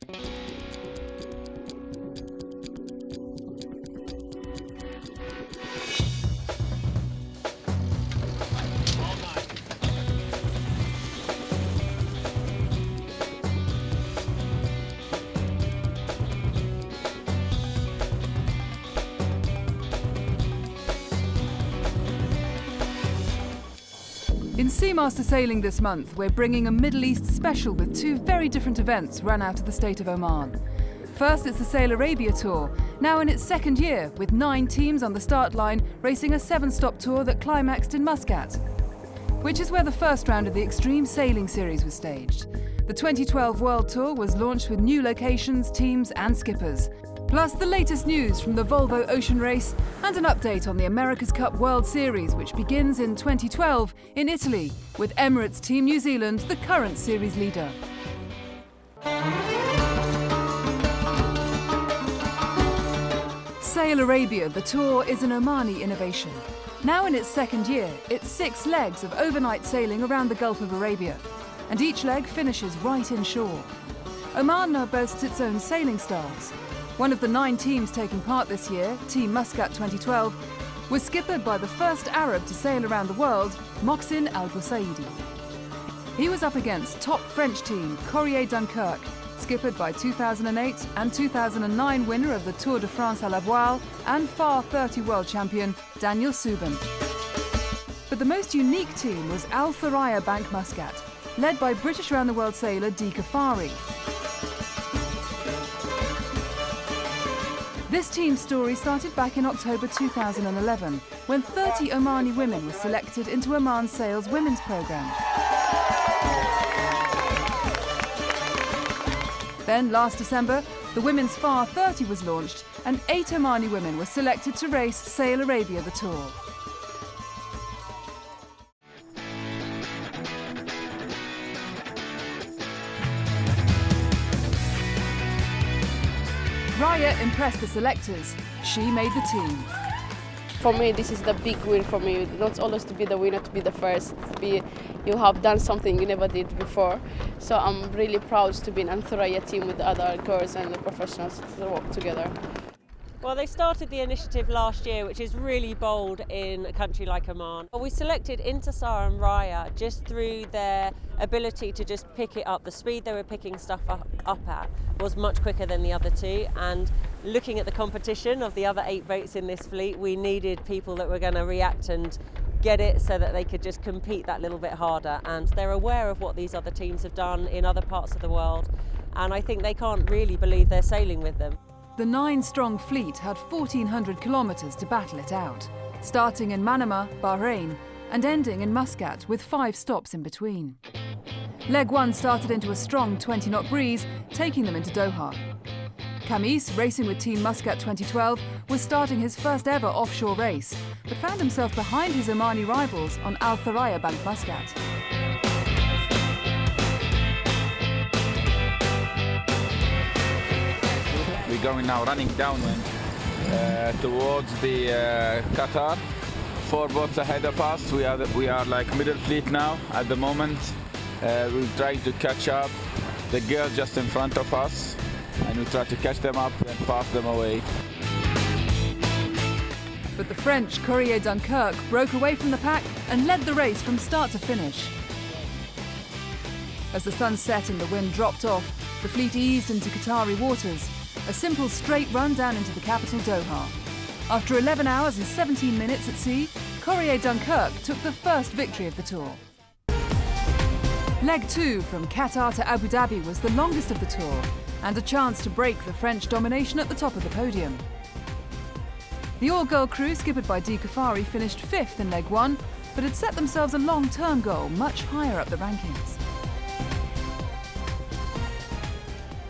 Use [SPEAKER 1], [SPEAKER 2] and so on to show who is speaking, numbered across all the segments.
[SPEAKER 1] In SeaMaster Sailing this month, we're bringing a Middle East special with two very different events run out of the state of Oman. First, it's the Sail Arabia Tour, now in its second year, with 9 teams on the start line racing a 7-stop tour that climaxed in Muscat, which is where the first round of the Extreme Sailing Series was staged. The 2012 World Tour was launched with new locations, teams and skippers, plus the latest news from the Volvo Ocean Race and an update on the America's Cup World Series, which begins in 2012 in Italy, with Emirates Team New Zealand the current series leader. Sail Arabia, the tour, is an Omani innovation. Now in its second year, it's 6 legs of overnight sailing around the Gulf of Arabia, and each leg finishes right inshore. Oman now boasts its own sailing stars. One of the 9 teams taking part this year, Team Muscat 2012, was skippered by the first Arab to sail around the world, Mohsin Al-Boussaidi. He was up against top French team Corrier Dunkirk, skippered by 2008 and 2009 winner of the Tour de France à la voile and FAR 30 world champion Daniel Subin. But the most unique team was Al Thuraya Bank Muscat, led by British round the world sailor Dee Kafari. This team's story started back in October 2011, when 30 Omani women were selected into Oman Sail's women's programme. Then, last December, the women's FAR 30 was launched, and 8 Omani women were selected to race Sail Arabia the Tour. Raya impressed the selectors. She made the team.
[SPEAKER 2] For me, this is the big win for me. Not always to be the winner, to be the first. You have done something you never did before. So I'm really proud to be in Al Thuraya team with the other girls and the professionals to work together.
[SPEAKER 3] Well, they started the initiative last year, which is really bold in a country like Oman. We selected Intisar and Raya just through their ability to just pick it up. The speed they were picking stuff up at was much quicker than the other two, and looking at the competition of the other 8 boats in this fleet, we needed people that were going to react and get it so that they could just compete that little bit harder. And they're aware of what these other teams have done in other parts of the world, and I think they can't really believe they're sailing with them.
[SPEAKER 1] The 9-strong fleet had 1,400 kilometres to battle it out, starting in Manama, Bahrain, and ending in Muscat with 5 stops in between. Leg 1 started into a strong 20-knot breeze, taking them into Doha. Kamis, racing with Team Muscat 2012, was starting his first ever offshore race, but found himself behind his Omani rivals on Al Thuraya Bank Muscat.
[SPEAKER 4] We're going now running downwind towards the Qatar. 4 boats ahead of us. We are like middle fleet now at the moment. We're trying to catch up. The girls just in front of us, and we try to catch them up and pass them away.
[SPEAKER 1] But the French Corrier Dunkirk broke away from the pack and led the race from start to finish. As the sun set and the wind dropped off, the fleet eased into Qatari waters. A simple straight run down into the capital Doha. After 11 hours and 17 minutes at sea, Corrier Dunkirk took the first victory of the tour. Leg 2 from Qatar to Abu Dhabi was the longest of the tour, and a chance to break the French domination at the top of the podium. The all-girl crew, skippered by Dee Kafari, finished 5th in Leg 1, but had set themselves a long-term goal much higher up the rankings.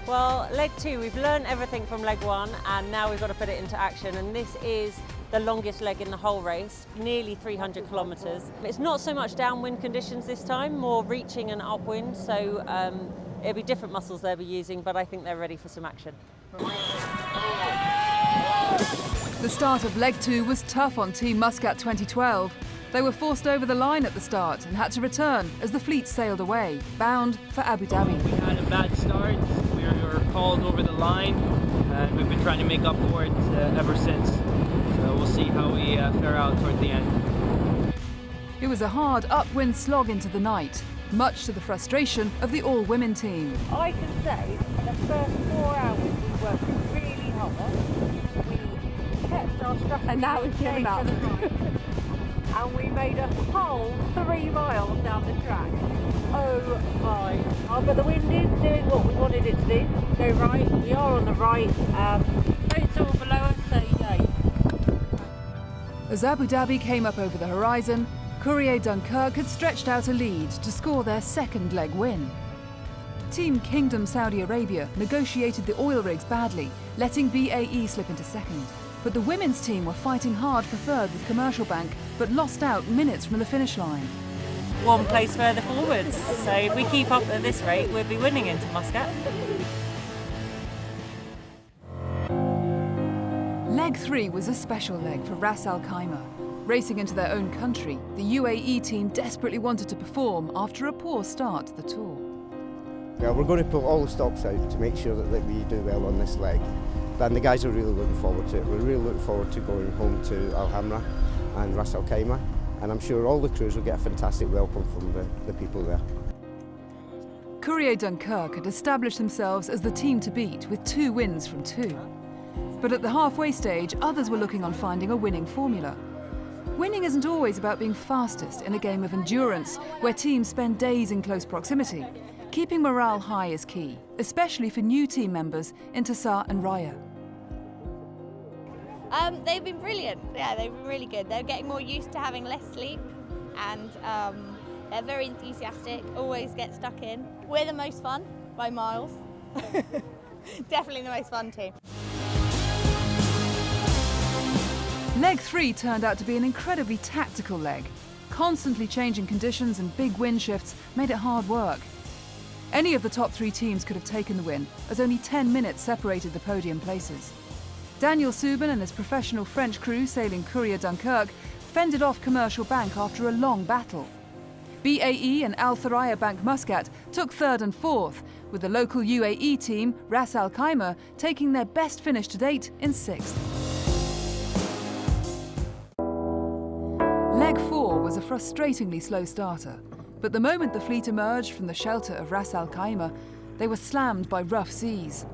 [SPEAKER 3] Well, Leg 2, we've learned everything from Leg 1, and now we've got to put it into action, and this is the longest leg in the whole race, nearly 300 kilometres. It's not so much downwind conditions this time, more reaching and upwind, so it'll be different muscles they'll be using, but I think they're ready for some action.
[SPEAKER 1] The start of Leg 2 was tough on Team Muscat 2012. They were forced over the line at the start and had to return as the fleet sailed away, bound for Abu Dhabi.
[SPEAKER 5] We had a bad start. We were called over the line, and we've been trying to make up for it ever since. So we'll see how we fare out toward the end.
[SPEAKER 1] It was a hard upwind slog into the night, much to the frustration of the all-women team.
[SPEAKER 6] I can say the first 4 hours we worked really hard. We kept our stuff and now it's given up. And we made a whole 3 miles down the track. Oh my. Oh, but the wind is doing what we wanted it to do. Go right, we are on the right. Boats all below us, so yay.
[SPEAKER 1] As Abu Dhabi came up over the horizon, Courier Dunkirk had stretched out a lead to score their second leg win. Team Kingdom Saudi Arabia negotiated the oil rigs badly, letting BAE slip into second. But the women's team were fighting hard for third with Commercial Bank, but lost out minutes from the finish line.
[SPEAKER 3] One place further forwards, so if we keep up at this rate, we'll be winning into Muscat.
[SPEAKER 1] Leg 3 was a special leg for Ras Al Khaimah. Racing into their own country, the UAE team desperately wanted to perform after a poor start to the tour.
[SPEAKER 7] Yeah, we're going to pull all the stops out to make sure that we do well on this leg. And the guys are really looking forward to it. We're really looking forward to going home to Al Hamra and Ras Al Khaimah. And I'm sure all the crews will get a fantastic welcome from the people there.
[SPEAKER 1] Courier Dunkirk had established themselves as the team to beat with 2 wins from 2. But at the halfway stage, others were looking on finding a winning formula. Winning isn't always about being fastest in a game of endurance, where teams spend days in close proximity. Keeping morale high is key, especially for new team members Intisar and Raya.
[SPEAKER 8] They've been brilliant. Yeah, they've been really good. They're getting more used to having less sleep, and they're very enthusiastic, always get stuck in. We're the most fun by miles. Definitely the most fun team.
[SPEAKER 1] Leg 3 turned out to be an incredibly tactical leg. Constantly changing conditions and big wind shifts made it hard work. Any of the top 3 teams could have taken the win, as only 10 minutes separated the podium places. Daniel Subin and his professional French crew sailing Courier Dunkirk fended off Commercial Bank after a long battle. BAE and Al Thuraya Bank Muscat took 3rd and 4th, with the local UAE team, Ras Al Khaimah, taking their best finish to date in 6th. Leg 4 was a frustratingly slow starter, but the moment the fleet emerged from the shelter of Ras Al Khaimah, they were slammed by rough seas.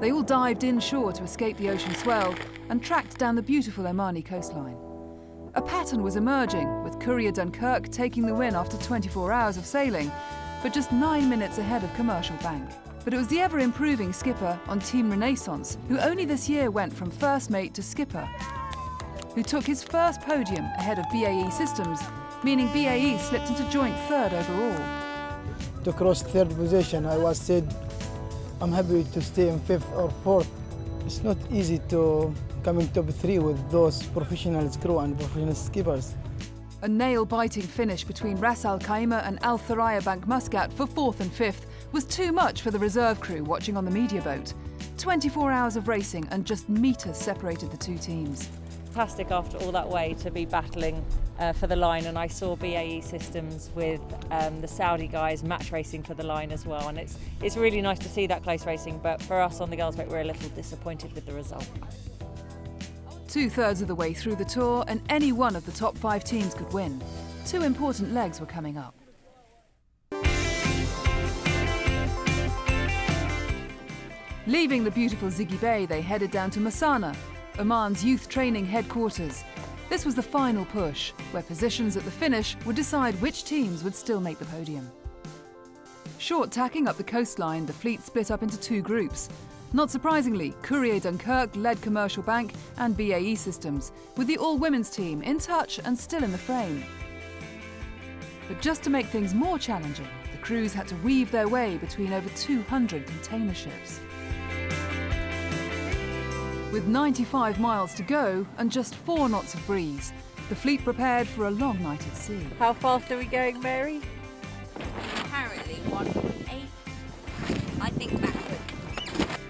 [SPEAKER 1] They all dived inshore to escape the ocean swell and tracked down the beautiful Omani coastline. A pattern was emerging, with Courier Dunkirk taking the win after 24 hours of sailing, but just 9 minutes ahead of Commercial Bank. But it was the ever-improving skipper on Team Renaissance, who only this year went from first mate to skipper, who took his first podium ahead of BAE Systems, meaning BAE slipped into joint 3rd overall.
[SPEAKER 9] To cross 3rd position, I was said, I'm happy to stay in 5th or 4th. It's not easy to come in top 3 with those professional crew and professional skippers.
[SPEAKER 1] A nail-biting finish between Ras Al Khaimah and Al Thuraya Bank Muscat for 4th and 5th was too much for the reserve crew watching on the media boat. 24 hours of racing and just metres separated the 2 teams.
[SPEAKER 3] Fantastic after all that way to be battling for the line, and I saw BAE Systems with the Saudi guys match racing for the line as well, and it's really nice to see that close racing, but for us on the girls' boat we're a little disappointed with the result.
[SPEAKER 1] 2/3 of the way through the tour and any one of the top 5 teams could win. 2 important legs were coming up. Leaving the beautiful Ziggy Bay, they headed down to Masana, Oman's youth training headquarters. This was the final push, where positions at the finish would decide which teams would still make the podium. Short tacking up the coastline, the fleet split up into 2 groups. Not surprisingly, Courier Dunkirk led Commercial Bank and BAE Systems, with the all-women's team in touch and still in the frame. But just to make things more challenging, the crews had to weave their way between over 200 container ships. With 95 miles to go and just 4 knots of breeze, the fleet prepared for a long night at sea.
[SPEAKER 6] How fast are we going, Mary?
[SPEAKER 8] Apparently 1.8. I think backward.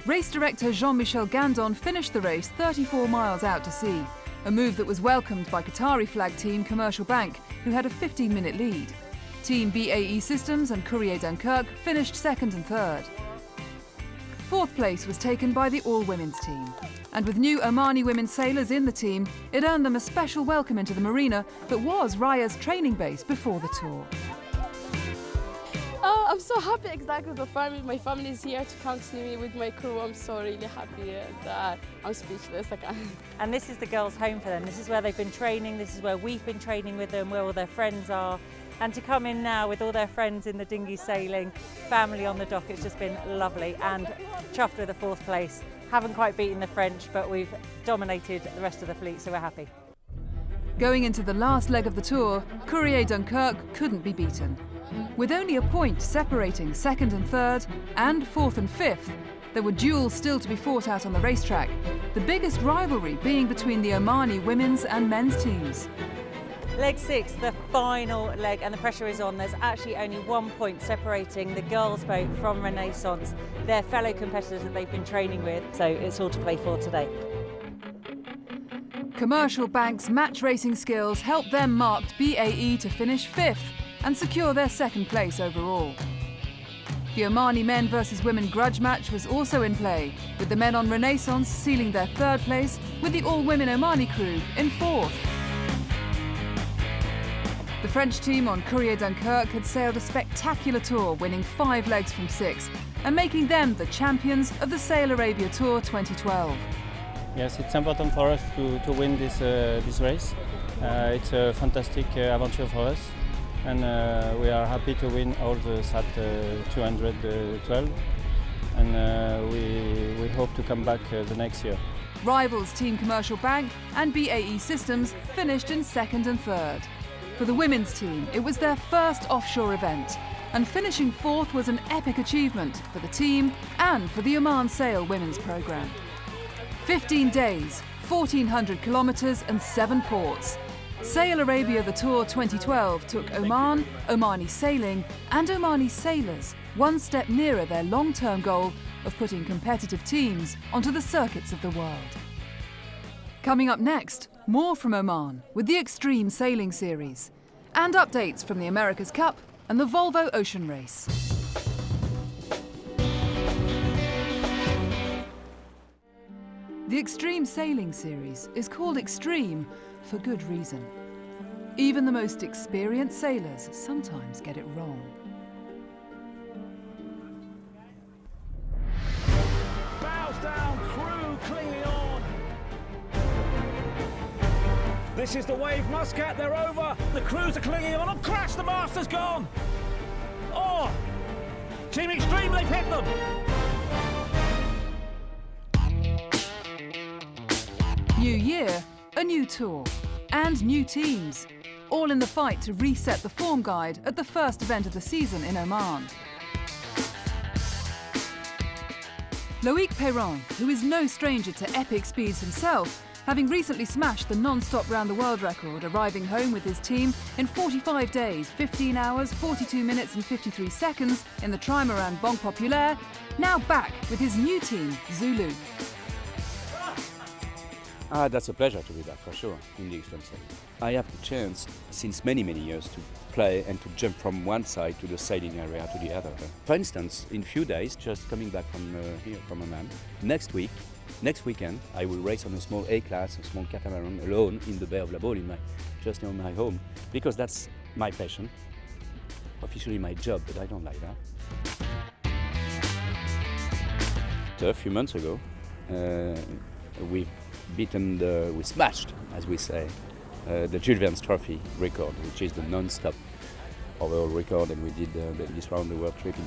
[SPEAKER 1] Race director Jean-Michel Gandon finished the race 34 miles out to sea, a move that was welcomed by Qatari flag team Commercial Bank, who had a 15-minute lead. Team BAE Systems and Courier Dunkirk finished 2nd and 3rd. Fourth place was taken by the all-women's team. And with new Omani women sailors in the team, it earned them a special welcome into the marina that was Raya's training base before the tour.
[SPEAKER 2] Oh, I'm so happy exactly with the family. My family is here to continue me with my crew. I'm so really happy and I'm speechless. I can't.
[SPEAKER 3] And this is the girls' home for them. This is where they've been training, this is where we've been training with them, where all their friends are. And to come in now with all their friends in the dinghy sailing, family on the dock, it's just been lovely. And chuffed with the fourth place. Haven't quite beaten the French, but we've dominated the rest of the fleet, so we're happy.
[SPEAKER 1] Going into the last leg of the tour, Courrier Dunkirk couldn't be beaten. With only a point separating second and third, and fourth and fifth, there were duels still to be fought out on the racetrack, the biggest rivalry being between the Omani women's and men's teams.
[SPEAKER 3] Leg 6, the final leg, and the pressure is on. There's actually only 1 point separating the girls' boat from Renaissance, their fellow competitors that they've been training with, so it's all to play for today.
[SPEAKER 1] Commercial Bank's match racing skills helped them marked BAE to finish fifth and secure their second place overall. The Omani men versus women grudge match was also in play, with the men on Renaissance sealing their third place, with the all-women Omani crew in fourth. The French team on Courrier Dunkirk had sailed a spectacular tour, winning 5 legs from 6, and making them the champions of the Sail Arabia Tour 2012.
[SPEAKER 10] Yes, it's important for us to win this race. It's a fantastic adventure for us, and we are happy to win all the SAT 212, and we hope to come back the next year.
[SPEAKER 1] Rivals Team Commercial Bank and BAE Systems finished in second and third. For the women's team, it was their first offshore event, and finishing fourth was an epic achievement for the team and for the Oman Sail women's programme. 15 days, 1,400 kilometres and 7 ports. Sail Arabia the Tour 2012 took Oman, Omani sailing and Omani sailors one step nearer their long-term goal of putting competitive teams onto the circuits of the world. Coming up next, more from Oman with the Extreme Sailing Series and updates from the America's Cup and the Volvo Ocean Race. The Extreme Sailing Series is called Extreme for good reason. Even the most experienced sailors sometimes get it wrong.
[SPEAKER 11] Bows down, crew clinging on. This is the Wave Muscat, they're over. The crews are clinging on and crash, the master's gone. Oh, Team Extreme, they've hit them.
[SPEAKER 1] New year, a new tour, and new teams, all in the fight to reset the form guide at the first event of the season in Oman. Loic Perron, who is no stranger to epic speeds himself, having recently smashed the non-stop round-the-world record, arriving home with his team in 45 days, 15 hours, 42 minutes and 53 seconds in the trimaran Banque Populaire, now back with his new team, Zulu.
[SPEAKER 12] That's a pleasure to be back, for sure, in the Extreme Sailing. I have the chance, since many years, to play and to jump from one side to the sailing area to the other. For instance, in a few days, just coming back from here, from Oman, next weekend, I will race on a small A-class, a small catamaran, alone in the Bay of La Baule, just near my home, because that's my passion, officially my job, but I don't like that. So a few months ago, we smashed, as we say, the Jules Verne Trophy record, which is the non-stop overall record, and we did this round-the-world trip in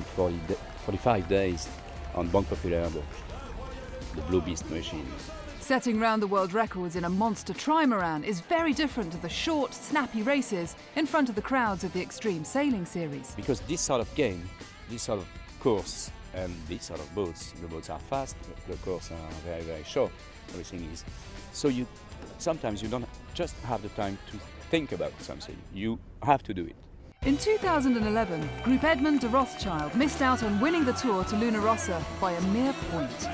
[SPEAKER 12] 45 days on Banque Populaire, the Blue Beast machine.
[SPEAKER 1] Setting round-the-world records in a monster trimaran is very different to the short, snappy races in front of the crowds of the Extreme Sailing Series.
[SPEAKER 12] Because this sort of game, this sort of course, and these sort of boats, the boats are fast, the courses are very short, everything is. So sometimes you don't just have the time to think about something, you have to do it.
[SPEAKER 1] In 2011, Group Edmond de Rothschild missed out on winning the tour to Luna Rossa by a mere point.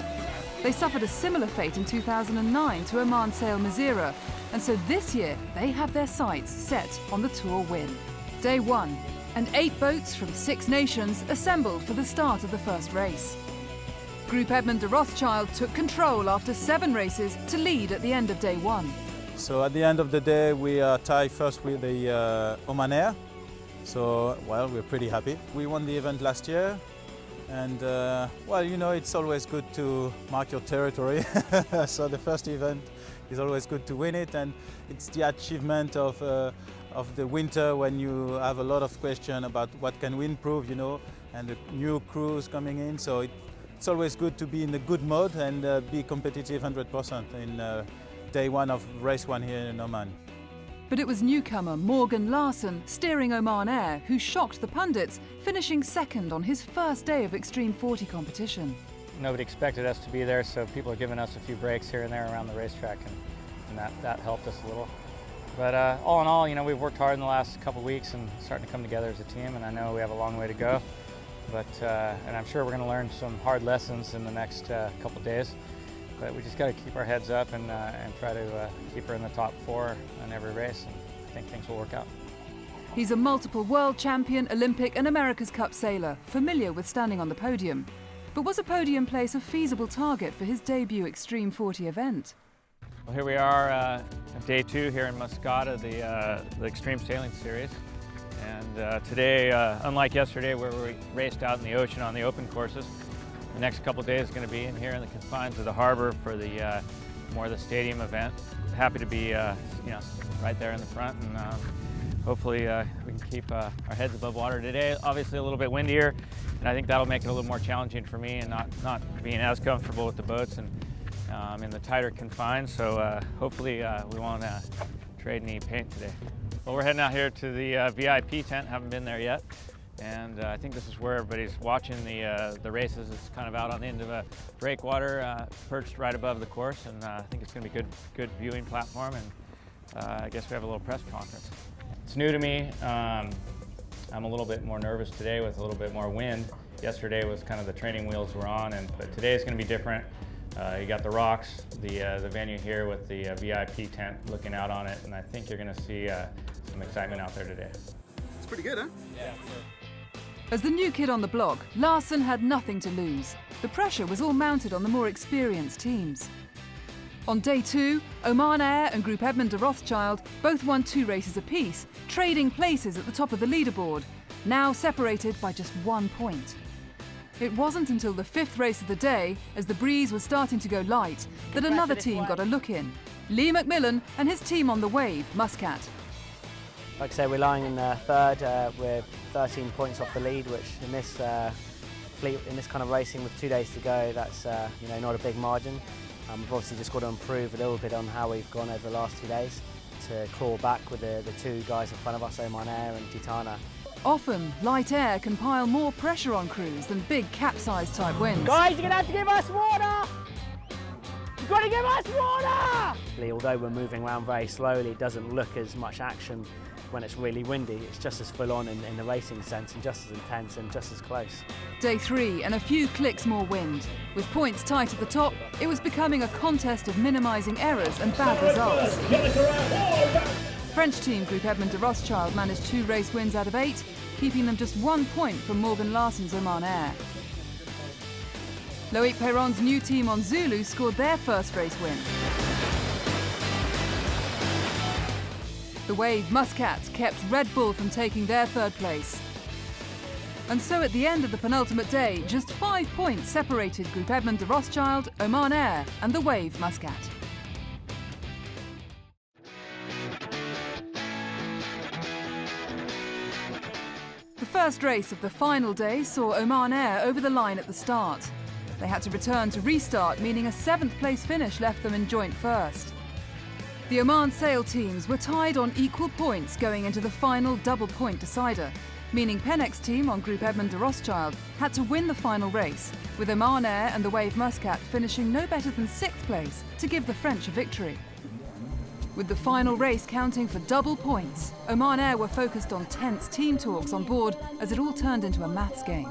[SPEAKER 1] They suffered a similar fate in 2009 to Oman Sail Mazira, and so this year they have their sights set on the tour win. Day 1, and 8 boats from 6 nations assembled for the start of the first race. Group Edmond de Rothschild took control after 7 races to lead at the end of day 1.
[SPEAKER 13] So at the end of the day, we are tied first with the Oman Air. So, well, we're pretty happy. We won the event last year. And, well, you know, it's always good to mark your territory. So the first event is always good to win it. And it's the achievement of the winter when you have a lot of questions about what can we improve, you know, and the new crews coming in. So it's always good to be in a good mode and be competitive 100% in day 1 of race 1 here in Oman.
[SPEAKER 1] But it was newcomer Morgan Larsen steering Oman Air who shocked the pundits, finishing 2nd on his first day of Extreme 40 competition.
[SPEAKER 14] Nobody expected us to be there, so people are giving us a few breaks here and there around the racetrack, and that helped us a little. But all in all, you know, we've worked hard in the last couple of weeks and starting to come together as a team, and I know we have a long way to go. But and I'm sure we're going to learn some hard lessons in the next couple of days. But we just got to keep our heads up and try to keep her in the top 4 in every race, and I think things will work out.
[SPEAKER 1] He's a multiple world champion, Olympic and America's Cup sailor, familiar with standing on the podium. But was a podium place a feasible target for his debut Extreme 40 event?
[SPEAKER 14] Well, here we are at day 2 here in Muscat of the Extreme Sailing Series. And today, unlike yesterday where we raced out in the ocean on the open courses, the next couple of days is going to be in here in the confines of the harbor for the more of the stadium event. Happy to be you know, right there in the front, and hopefully we can keep our heads above water today. Obviously a little bit windier, and I think that'll make it a little more challenging for me and not being as comfortable with the boats and in the tighter confines. So hopefully we won't trade any paint today. Well, we're heading out here to the VIP tent. Haven't been there yet. And I think this is where everybody's watching the races. It's kind of out on the end of a breakwater, perched right above the course, and I think it's going to be a good viewing platform, and I guess we have a little press conference. It's new to me. I'm a little bit more nervous today with a little bit more wind. Yesterday was kind of the training wheels were on, but today is going to be different. You got the rocks, the venue here with the VIP tent looking out on it, and I think you're going to see some excitement out there today.
[SPEAKER 15] It's pretty good, huh?
[SPEAKER 14] Yeah.
[SPEAKER 1] As the new kid on the block, Larsen had nothing to lose. The pressure was all mounted on the more experienced teams. On day 2, Oman Air and Group Edmond de Rothschild both won 2 races apiece, trading places at the top of the leaderboard, now separated by just 1 point. It wasn't until the 5th race of the day, as the breeze was starting to go light, that another team got a look in. Lee McMillan and his team on the Wave, Muscat.
[SPEAKER 16] Like I say, we're lying in 3rd. We're 13 points off the lead, which in this kind of racing with 2 days to go, that's you know, not a big margin. We've obviously just got to improve a little bit on how we've gone over the last 2 days to claw back with the 2 guys in front of us, Oman Air and Gitana.
[SPEAKER 1] Often, light air can pile more pressure on crews than big capsize type winds.
[SPEAKER 16] Guys, you're going to have to give us water! You've got to give us water! Although we're moving around very slowly, it doesn't look as much action when it's really windy. It's just as full on in the racing sense, and just as intense and just as close.
[SPEAKER 1] Day 3 and a few clicks more wind. With points tight at the top, it was becoming a contest of minimising errors and bad results. French team Group Edmond de Rothschild managed 2 race wins out of 8, keeping them just 1 point from Morgan Larsen's Oman Air. Loic Perron's new team on Zulu scored their first race win. The Wave Muscat kept Red Bull from taking their 3rd place. And so at the end of the penultimate day, just 5 points separated Group Edmond de Rothschild, Oman Air and the Wave Muscat. The first race of the final day saw Oman Air over the line at the start. They had to return to restart, meaning a 7th place finish left them in joint 1st. The Oman Sail teams were tied on equal points going into the final double point decider, meaning Penek's team on Group Edmond de Rothschild had to win the final race, with Oman Air and the Wave Muscat finishing no better than 6th place to give the French a victory. With the final race counting for double points, Oman Air were focused on tense team talks on board as it all turned into a maths game.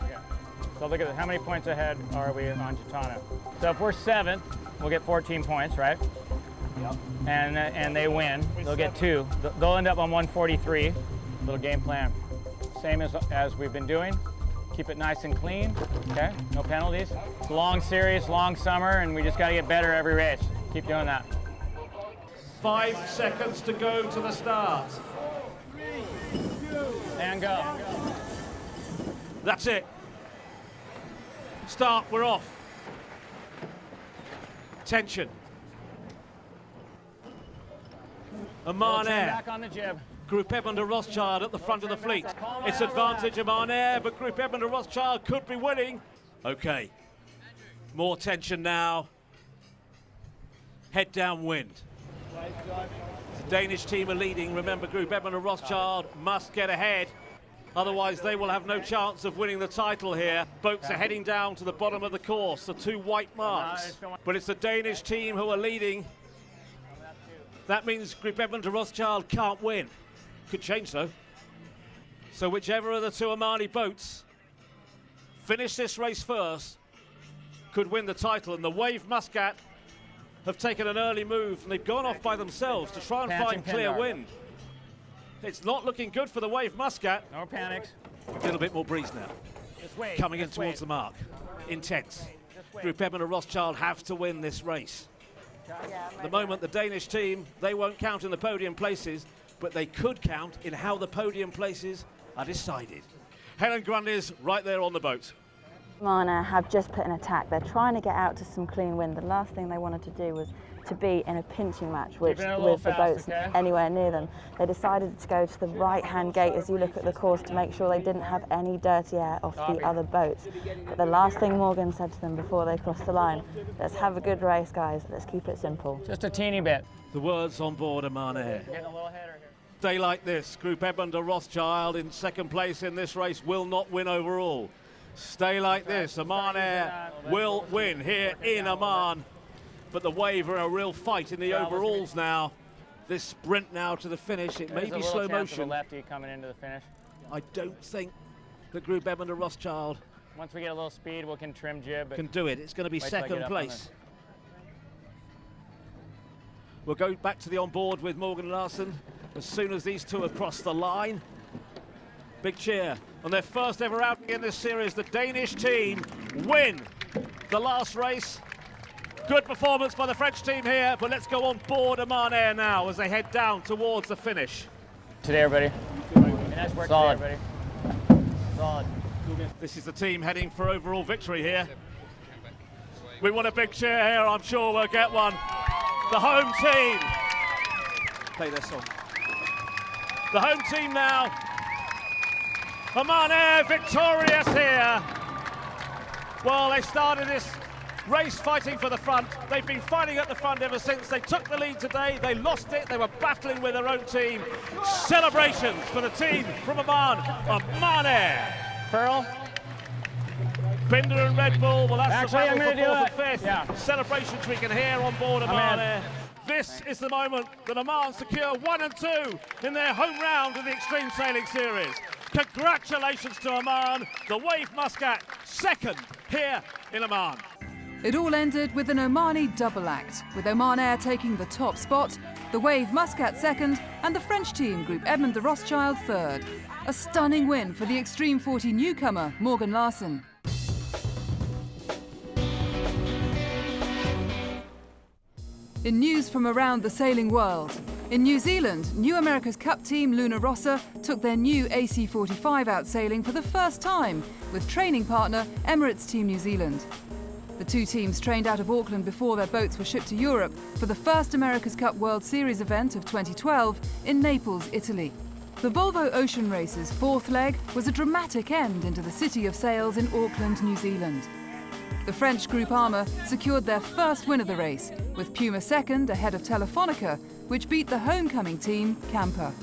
[SPEAKER 14] Okay. So look at how many points ahead are we on Gitana. So if we're 7th, we'll get 14 points, right? Yep. And they win, they'll get 2. They'll end up on 143. Little game plan. Same as we've been doing. Keep it nice and clean, okay? No penalties. It's a long series, long summer, and we just got to get better every race. Keep doing that.
[SPEAKER 11] 5 seconds to go to the start.
[SPEAKER 14] And go.
[SPEAKER 11] That's it. Start, we're off. Tension. Oman Air.
[SPEAKER 14] Back on the jib.
[SPEAKER 11] Group Edmund and Rothschild at the front of the fleet. It's advantage Oman Air, but Group Edmund and Rothschild could be winning. Okay. More tension now. Head downwind. The Danish team are leading. Remember, Group Edmund and Rothschild must get ahead. Otherwise, they will have no chance of winning the title here. Boats are heading down to the bottom of the course, the 2 white marks. But it's the Danish team who are leading. That means Group Edmund and Rothschild can't win. Could change, though. So whichever of the 2 Omani boats finish this race first could win the title. And the Wave Muscat have taken an early move, and they've gone off by themselves to try and find clear wind. It's not looking good for the Wave Muscat.
[SPEAKER 14] No panics.
[SPEAKER 11] A little bit more breeze now. Coming in towards the mark. Intense. Group Edmund and Rothschild have to win this race. At the moment, the Danish team, they won't count in the podium places, but they could count in how the podium places are decided. Helen Grundy's right there on the boat.
[SPEAKER 15] Oman Air have just put an attack. They're trying to get out to some clean wind. The last thing they wanted to do was to be in a pinching match with the boats anywhere near them. They decided to go to the right-hand gate as you look at the course to make sure they didn't have any dirty air off the other boats. But the last thing Morgan said to them before they crossed the line, let's have a good race, guys. Let's keep it simple.
[SPEAKER 14] Just a teeny bit.
[SPEAKER 11] The words on board Oman Air. Day like this, Group Edmund and Rothschild in second place in this race will not win overall. Stay like this, Oman Air will win here in Oman. But the Wave are a real fight in the overalls now. This sprint now to the finish, it may be slow motion.
[SPEAKER 14] Lefty coming into the finish.
[SPEAKER 11] I don't think that Group Edmund and Rothschild,
[SPEAKER 14] once we get a little speed, we can trim jib.
[SPEAKER 11] Can do it. It's going to be second place. We'll go back to the onboard with Morgan Larsen as soon as these 2 have crossed the line. Big cheer. On their first ever outing in this series, the Danish team win the last race. Good performance by the French team here, but let's go on board Oman Air now as they head down towards the finish.
[SPEAKER 14] Today, everybody. Nice work today, everybody. Solid.
[SPEAKER 11] This is the team heading for overall victory here. We want a big cheer here, I'm sure we'll get one. The home team. Play their song. The home team now. Oman Air victorious here. Well, they started this race fighting for the front. They've been fighting at the front ever since. They took the lead today. They lost it. They were battling with their own team. Celebrations for the team from Oman. Oman Air.
[SPEAKER 14] Pearl.
[SPEAKER 11] Binder and Red Bull. Well, that's
[SPEAKER 14] actually,
[SPEAKER 11] the battle for 4th and 5th.
[SPEAKER 14] Yeah.
[SPEAKER 11] Celebrations we can hear on board Oman Air. This is the moment that Oman secure 1 and 2 in their home round of the Extreme Sailing Series. Congratulations to Oman, the Wave Muscat, second here in Oman.
[SPEAKER 1] It all ended with an Omani double act, with Oman Air taking the top spot, the Wave Muscat second, and the French team, Group Edmund de Rothschild, third. A stunning win for the Extreme 40 newcomer, Morgan Larsen. In news from around the sailing world, in New Zealand, New America's Cup team Luna Rossa took their new AC-45 out sailing for the first time with training partner Emirates Team New Zealand. The 2 teams trained out of Auckland before their boats were shipped to Europe for the first America's Cup World Series event of 2012 in Naples, Italy. The Volvo Ocean Race's 4th leg was a dramatic end into the City of Sails in Auckland, New Zealand. The French Group Armour secured their first win of the race, with Puma second ahead of Telefonica, which beat the homecoming team, Camper.